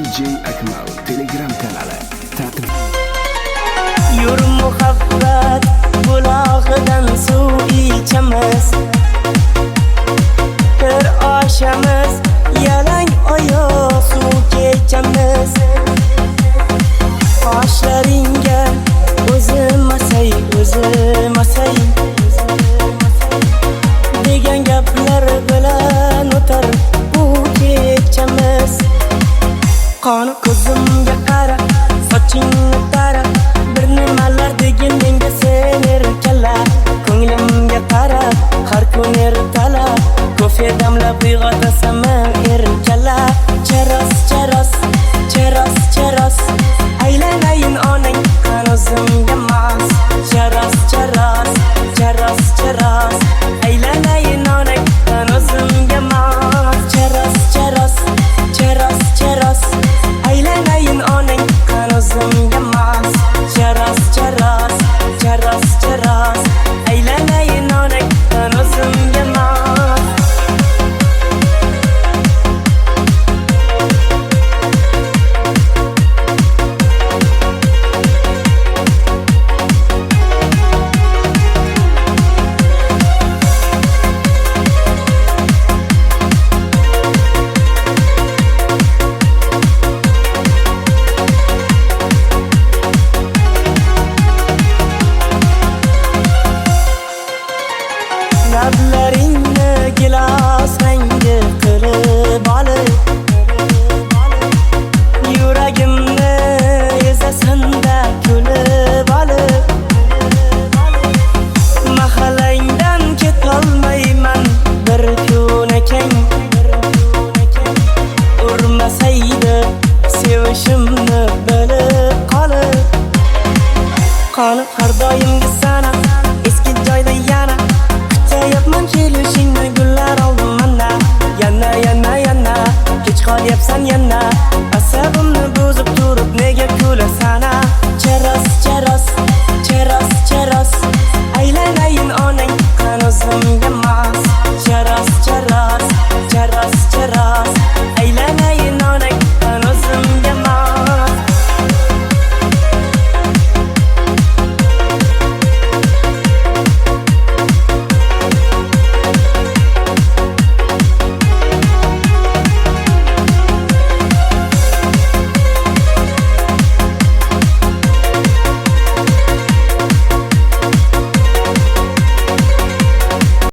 DJ Akmal Telegram kanali ta'qib. Yur muhabbat bulog'idan suv ichamiz, bir oshamiz, yalang oyoq suv kechamiz. Qoshlaringga o'zim asay degan gaplar bilan o'tar bu kechamiz. Qoni ko'zimga qara, sochingni tara, bir nimalar degin menga sen erkala. Ko'nglimga qara, har kun ertala, kofe damlab uyg'otasan erkala. Charos, aylanayin onang qanozimga mas. Charos, aylanayin onang qanozimga mas. Charos, aylanayin onang qanozimga mas. Charos, aylanayin onang qanozimga mas. Lablaringni gilos rangi qilib olib, yuragimni ezasanda kulib olib, mahallangdan ketolmayman bir kun ekang. Urmasaydi sevishimni bilib qolib, qoni har doimgi sana eski joyda yana yapman kelishingni gullar oldim mana. Yana kech qolyapsan yana, asabimni buzib turib nega kulasan?